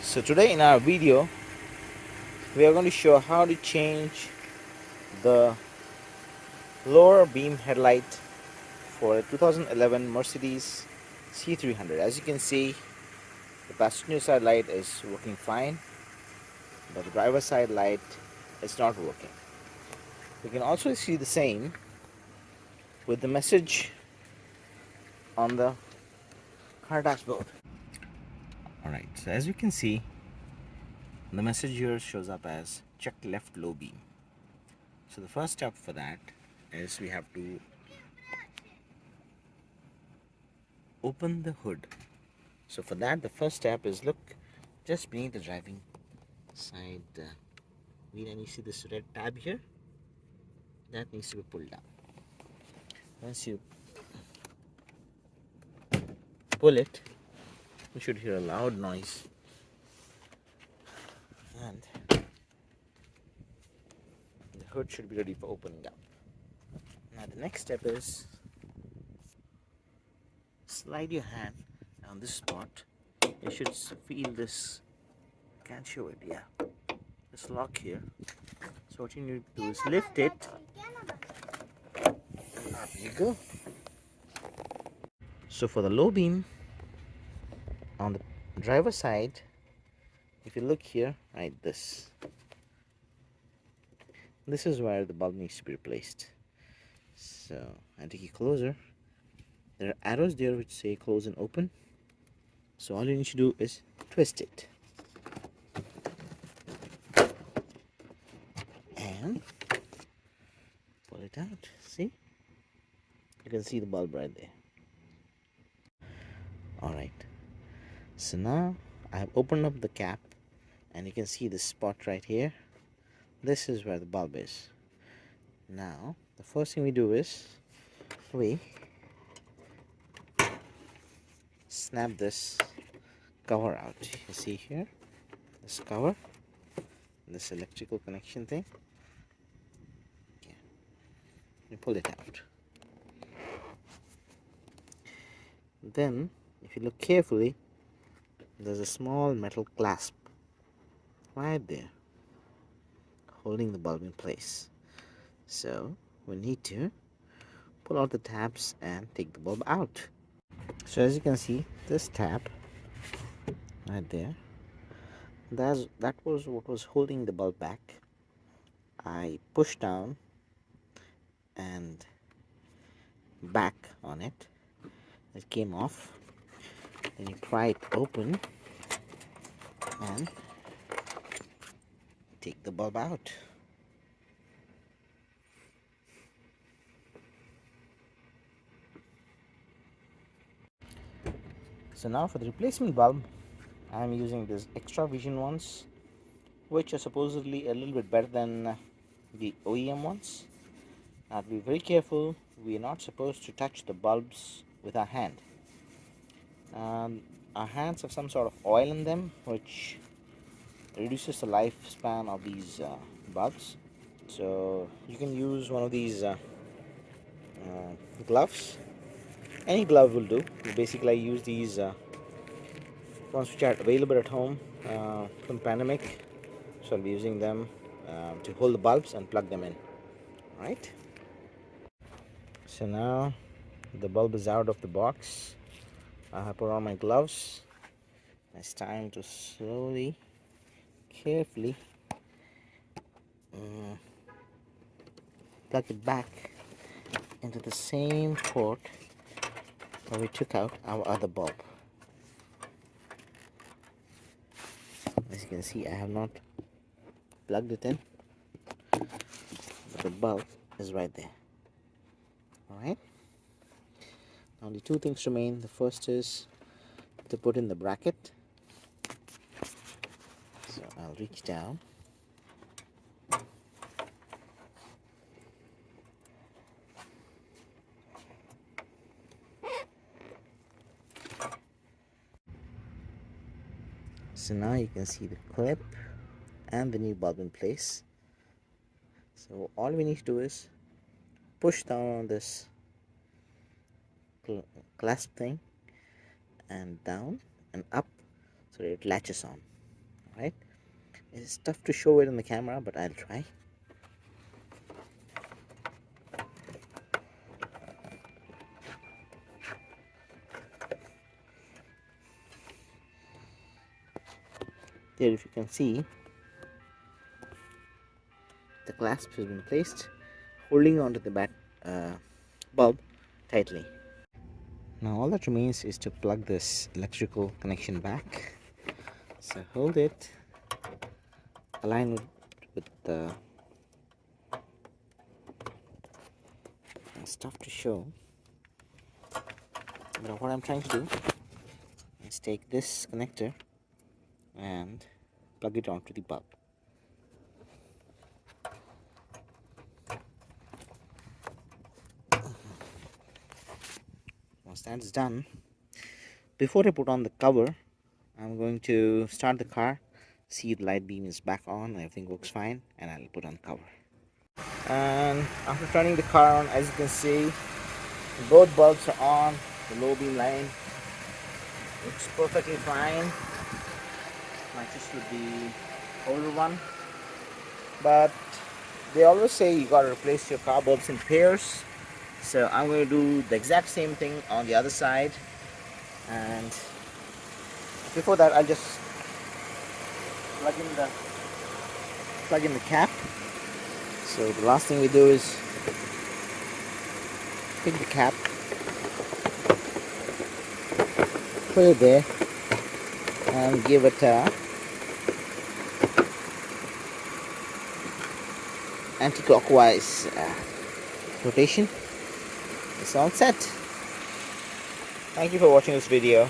So today in our video we are going to show how to change the lower beam headlight for a 2011 Mercedes C300. As you can see, the passenger side light is working fine, but the driver side light is not working. You can also see the same with the message on the car dashboard. Alright, so as you can see, the message here shows up as check left low beam. So the first step for that is we have to open the hood. So for that, the first step is look just beneath the driving side wheel, and you see this red tab here that needs to be pulled down. Once you pull it, you should hear a loud noise, and the hood should be ready for opening up. Now the next step is slide your hand on this spot. You should feel this. Can't show it, yeah. This lock here. So what you need to do is lift it. Up you go. So for the low beam on the driver's side, if you look here, right, this is where the bulb needs to be replaced. So I'll take it closer. There are arrows there which say close and open. So all you need to do is twist it and pull it out. See, you can see the bulb right there. Alright, so now I have opened up the cap and you can see the spot right here. This is where the bulb is. Now the first thing we do is we snap this cover out. You see here, this cover, this electrical connection thing. Okay. You pull it out. Then if you look carefully, there's a small metal clasp right there holding the bulb in place. So we need to pull out the tabs and take the bulb out. So as you can see, this tab right there, that was what was holding the bulb back. I pushed down and back on it. It came off. Then you pry it open and take the bulb out. So now for the replacement bulb, I am using these extra vision ones, which are supposedly a little bit better than the OEM ones. Now to be very careful, we are not supposed to touch the bulbs with our hand. Our hands have some sort of oil in them which reduces the lifespan of these bulbs. So you can use one of these gloves. Any glove will do. Basically I use these ones which are available at home from Pandemic, so I'll be using them to hold the bulbs and plug them in. Right, so now the bulb is out of the box. I have put on my gloves. It's time to slowly, carefully plug it back into the same port where we took out our other bulb. As you can see, I have not plugged it in, but the bulb is right there. Alright, only two things remain. The first is to put in the bracket. So I'll reach down, so now you can see the clip and the new bulb in place. So all we need to do is push down on this clasp thing and down and up so that it latches on. right? It's tough to show it on the camera, but I'll try. There, if you can see, the clasp has been placed, holding onto the bulb tightly. Now all that remains is to plug this electrical connection back. So hold it, align with the stuff to show. But what I'm trying to do is take this connector and plug it onto the bulb. Once that's done, before I put on the cover, I'm going to start the car, see the light beam is back on, everything works fine, and I'll put on the cover. And after turning the car on, as you can see, both bulbs are on. The low beam line looks perfectly fine. Matches with the older one, but they always say you gotta replace your car bulbs in pairs. So I'm going to do the exact same thing on the other side, and before that I'll just plug in the cap. So the last thing we do is pick the cap, put it there, and give it a anti-clockwise rotation. It's all set. Thank you for watching this video.